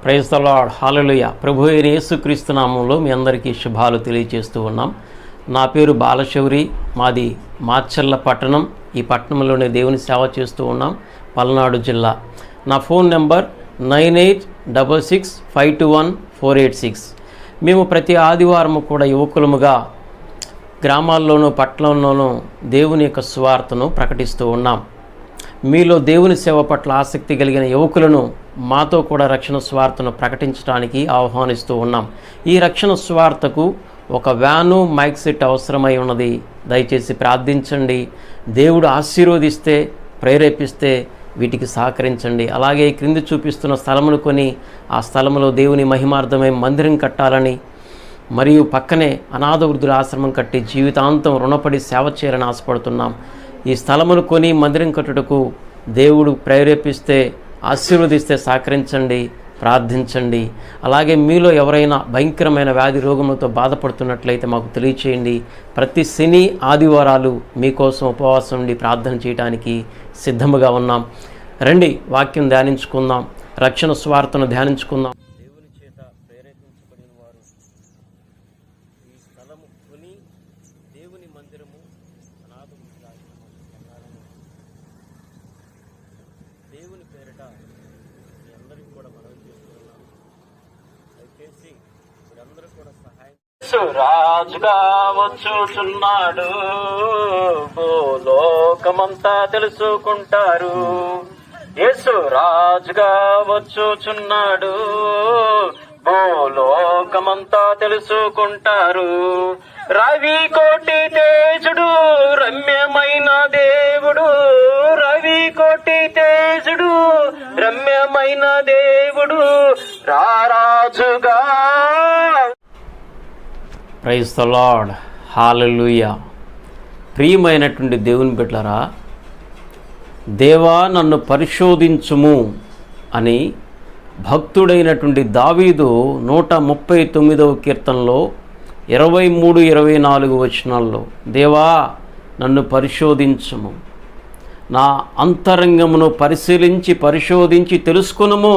Praise the lord. హల్లెలూయా. ప్రభు అయిన యేసుక్రీస్తు నామములో మీ అందరికీ శుభాలు తెలియజేస్తూ ఉన్నాం. నా పేరు బాలశౌరి, మాది మాచర్ల పట్టణం. ఈ పట్టణంలోనే దేవుని సేవ చేస్తూ ఉన్నాం, పల్నాడు జిల్లా. నా ఫోన్ నెంబర్ 9866521486. మేము ప్రతి ఆదివారం కూడా యువకులముగా గ్రామాల్లోనూ పట్టణంలోనూ దేవుని యొక్క సువార్తను ప్రకటిస్తూ ఉన్నాం. మీలో దేవుని సేవ పట్ల ఆసక్తి కలిగిన యువకులను మాతో కూడా రక్షణ సువార్తను ప్రకటించడానికి ఆహ్వానిస్తూ ఉన్నాం. ఈ రక్షణ సువార్తకు ఒక వ్యాను, మైక్ సెట్ అవసరమై ఉన్నది. దయచేసి ప్రార్థించండి. దేవుడు ఆశీర్వదిస్తే, ప్రేరేపిస్తే వీటికి సహకరించండి. అలాగే క్రింది చూపిస్తున్న స్థలమును కొని ఆ స్థలంలో దేవుని మహిమార్థమై మందిరం కట్టాలని, మరియు పక్కనే అనాథ వృద్ధుల ఆశ్రమం కట్టి జీవితాంతం రుణపడి సేవ చేయాలని ఆశపడుతున్నాం. ఈ స్థలమును కొని మందిరం కట్టుటకు దేవుడు ప్రేరేపిస్తే, ఆశీర్వదిస్తే సహకరించండి, ప్రార్థించండి. అలాగే మీలో ఎవరైనా భయంకరమైన వ్యాధి రోగములతో బాధపడుతున్నట్లయితే మాకు తెలియచేయండి. ప్రతి శని ఆదివారాలు మీకోసం ఉపవాసం ఉండి ప్రార్థన చేయడానికి సిద్ధముగా ఉన్నాం. రండి, వాక్యం ధ్యానించుకుందాం, రక్షణ స్వార్థను ధ్యానించుకుందాం. దేవుని చేత ప్రేరేపించబడిన వారు ఈ స్థలము కొని దేవుని మందిరము, అనాథ వృద్ధుల ఆశ్రమం కట్టాలని దేవుని పేరిట మీ అందరికీ కూడా మనవి చేస్తున్నాం. దయచేసి మీరందరూ కూడా సహాయం. రాజుగా వచ్చుచున్నాడు, భూలోకమంతా తెలుసుకుంటారు. యేసు రాజుగా వచ్చుచున్నాడు, భూలోకమంతా తెలుసుకుంటారు. రవి కోటి తేజుడు, రమ్యమైన దేవుడు, రవి కోటి తేజుడు, రమ్యమైన దేవుడు రారాజుగా. Praise the lord. హల్లెలూయా. ప్రియమైనటువంటి దేవుని బిడ్డలారా, దేవా నన్ను పరిశోధించుము అని భక్తుడైనటువంటి దావీదు 139వ కీర్తనలో 23-24 వచనాల్లో, దేవా నన్ను పరిశోధించుము, నా అంతరంగమును పరిశోధించి తెలుసుకొనుము,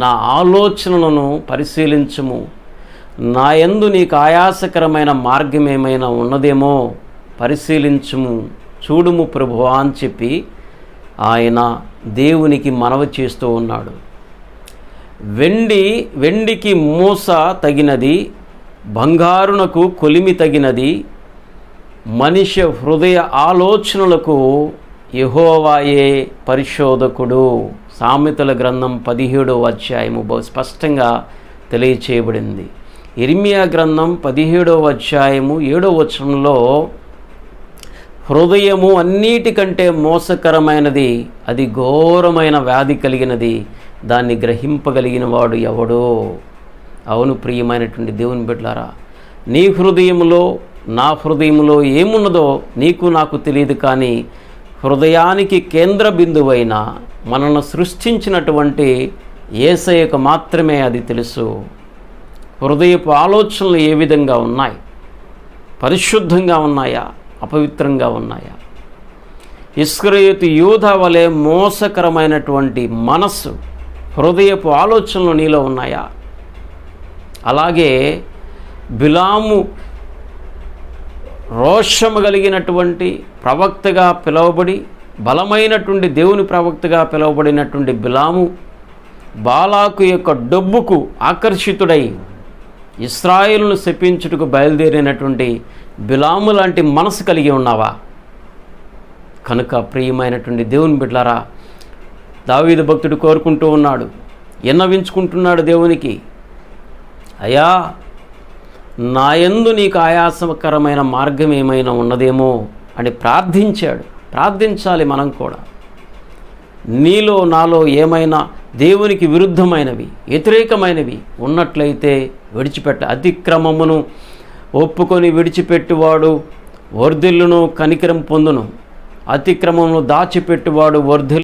నా ఆలోచనలను పరిశీలించుము, నా యందు నీకు ఆయాసకరమైన మార్గం ఏమైనా ఉన్నదేమో పరిశీలించుము, చూడుము ప్రభువా అని చెప్పి ఆయన దేవునికి మనవి చేస్తూ ఉన్నాడు. వెండికి మూస తగినది, బంగారునకు కొలిమి తగినది, మనిషి హృదయ ఆలోచనలకు యెహోవాయే పరిశోధకుడు. సామెతల గ్రంథం 17వ అధ్యాయము బహు స్పష్టంగా తెలియచేయబడింది. ఇర్మియా గ్రంథం 17వ అధ్యాయము 7వ వచనంలో, హృదయము అన్నిటికంటే మోసకరమైనది, అది ఘోరమైన వ్యాధి కలిగినది, దాన్ని గ్రహింపగలిగిన వాడు ఎవడో. అవును ప్రియమైనటువంటి దేవుని బిడ్డలారా, నీ హృదయంలో నా హృదయంలో ఏమున్నదో నీకు నాకు తెలియదు, కానీ హృదయానికి కేంద్ర బిందువైన మనల్ని సృష్టించినటువంటి యేసయ్యకు మాత్రమే అది తెలుసు. హృదయపు ఆలోచనలు ఏ విధంగా ఉన్నాయి? పరిశుద్ధంగా ఉన్నాయా, అపవిత్రంగా ఉన్నాయా? ఇస్కరియోతు యూదా వలె మోసకరమైనటువంటి మనస్సు, హృదయపు ఆలోచనలు నీలో ఉన్నాయా? అలాగే బిలాము రోషము కలిగినటువంటి ప్రవక్తగా పిలువబడి, బలమైనటువంటి దేవుని ప్రవక్తగా పిలువబడినటువంటి బిలాము బాలాకు యొక్క డబ్బుకు ఆకర్షితుడై ఇశ్రాయేలును శపించుటకు బయలుదేరినటువంటి బిలాము లాంటి మనసు కలిగి ఉన్నావా? కనుక ప్రియమైనటువంటి దేవుని బిడ్డలారా, దావీదు భక్తుడు కోరుకుంటూ ఉన్నాడు, విన్నవించుకుంటున్నాడు దేవునికి, అయ్యా నా యందు నీకు ఆయాసకరమైన మార్గం ఏమైనా ఉన్నదేమో అని ప్రార్థించాడు. ప్రార్థించాలి మనం కూడా. నీలో నాలో ఏమైనా దేవునికి విరుద్ధమైనవి, వ్యతిరేకమైనవి ఉన్నట్లయితే విడిచిపెట్ట. అతిక్రమమును ఒప్పుకొని విడిచిపెట్టువాడు వర్ధిల్లును, కనికరం పొందును. అతిక్రమమును దాచిపెట్టువాడు వర్ధిల్లు.